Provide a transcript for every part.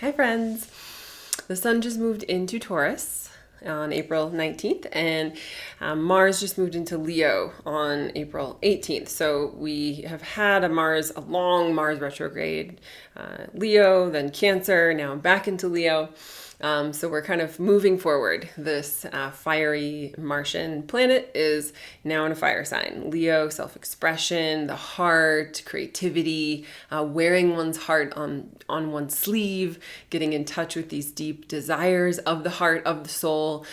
Hi friends! The sun just moved into Taurus on April 19th, and Mars just moved into Leo on April 18th. So we have had a long Mars retrograde, Leo, then Cancer, now I'm back into Leo. So we're kind of moving forward. This fiery Martian planet is now in a fire sign. Leo, self-expression, the heart, creativity, wearing one's heart on one's sleeve, getting in touch with these deep desires of the heart, of the soul,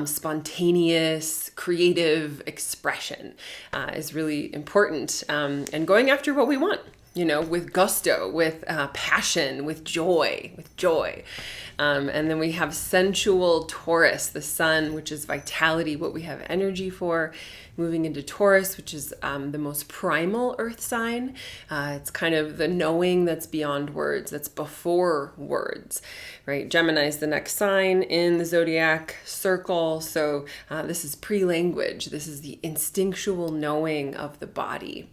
spontaneous, creative expression is really important. And going after what we want, with gusto, with passion, with joy, and then we have sensual Taurus, the sun, which is vitality, what we have energy for, moving into Taurus, which is the most primal earth sign. It's kind of the knowing that's beyond words, that's before words, right? Gemini is the next sign in the zodiac circle. So this is pre-language. This is the instinctual knowing of the body.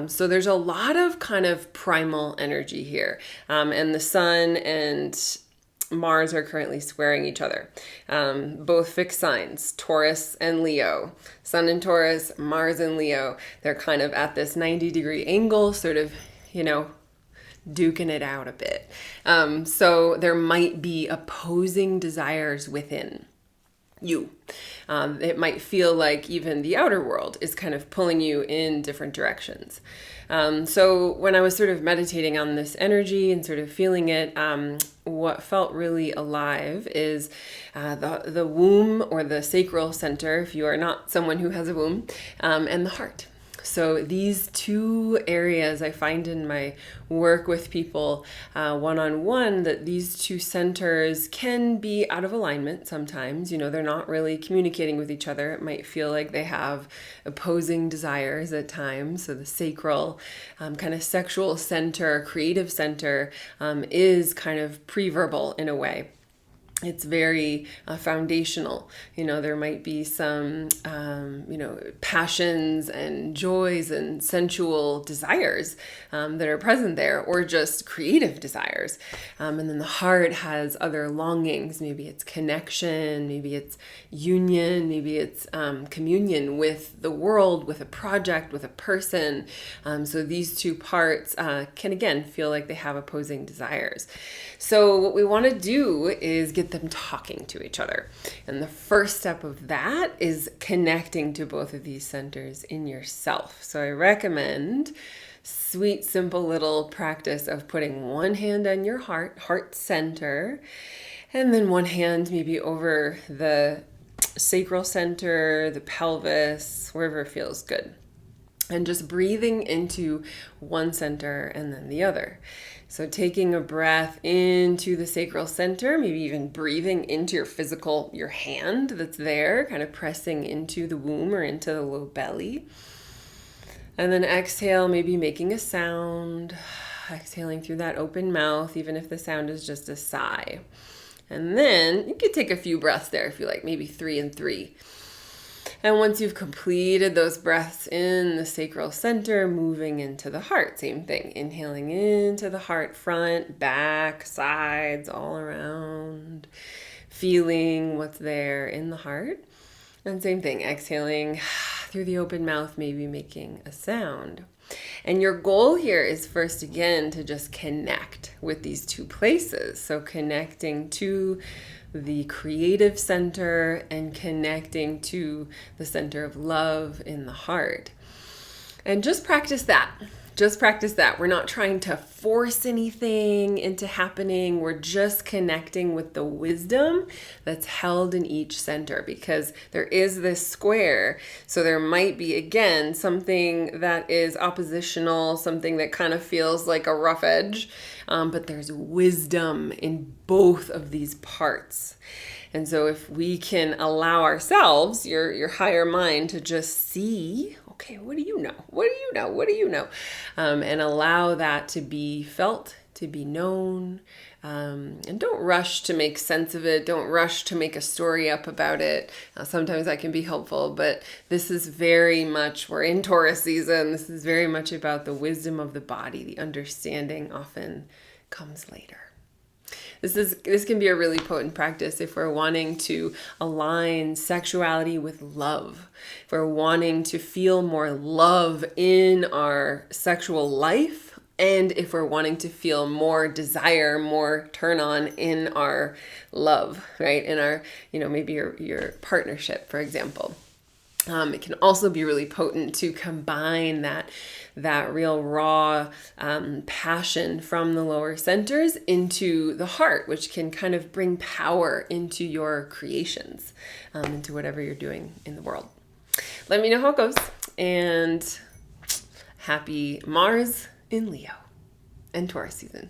So there's a lot of kind of primal energy here. And the sun and Mars are currently squaring each other. Both fixed signs, Taurus and Leo. Sun in Taurus, Mars in Leo. They're kind of at this 90-degree angle, sort of, duking it out a bit. So there might be opposing desires within you. It might feel like even the outer world is kind of pulling you in different directions. So when I was sort of meditating on this energy and sort of feeling it, what felt really alive is the womb, or the sacral center, if you are not someone who has a womb, and the heart. So these two areas I find in my work with people one-on-one, that these two centers can be out of alignment sometimes. They're not really communicating with each other. It might feel like they have opposing desires at times. So the sacral kind of sexual center, creative center is kind of pre-verbal in a way. It's very foundational. There might be some, passions and joys and sensual desires that are present there, or just creative desires. And then the heart has other longings. Maybe it's connection, maybe it's union, maybe it's communion with the world, with a project, with a person. So these two parts can, again, feel like they have opposing desires. So what we want to do is get them talking to each other. And the first step of that is connecting to both of these centers in yourself. So I recommend sweet, simple little practice of putting one hand on your heart center, and then one hand maybe over the sacral center, the pelvis, wherever feels good. And just breathing into one center and then the other. So taking a breath into the sacral center, maybe even breathing into your hand that's there, kind of pressing into the womb or into the low belly. And then exhale, maybe making a sound, exhaling through that open mouth, even if the sound is just a sigh. And then you could take a few breaths there if you like, maybe 3 and 3. And once you've completed those breaths in the sacral center, moving into the heart, same thing. Inhaling into the heart, front, back, sides, all around. Feeling what's there in the heart. And same thing, exhaling through the open mouth, maybe making a sound. And your goal here is first, again, to just connect with these two places. So connecting to the creative center and connecting to the center of love in the heart. And just practice that. We're not trying to force anything into happening. We're just connecting with the wisdom that's held in each center, because there is this square. So there might be, again, something that is oppositional, something that kind of feels like a rough edge, but there's wisdom in both of these parts. And so if we can allow ourselves, your higher mind, to just see, okay, what do you know? And allow that to be felt, to be known. And don't rush to make sense of it. Don't rush to make a story up about it. Sometimes that can be helpful, but this is very much, we're in Taurus season. This is very much about the wisdom of the body. The understanding often comes later. This can be a really potent practice if we're wanting to align sexuality with love. If we're wanting to feel more love in our sexual life, and if we're wanting to feel more desire, more turn on in our love, right? In our, maybe your partnership, for example. It can also be really potent to combine that real raw passion from the lower centers into the heart, which can kind of bring power into your creations, into whatever you're doing in the world. Let me know how it goes, and happy Mars in Leo and Taurus season.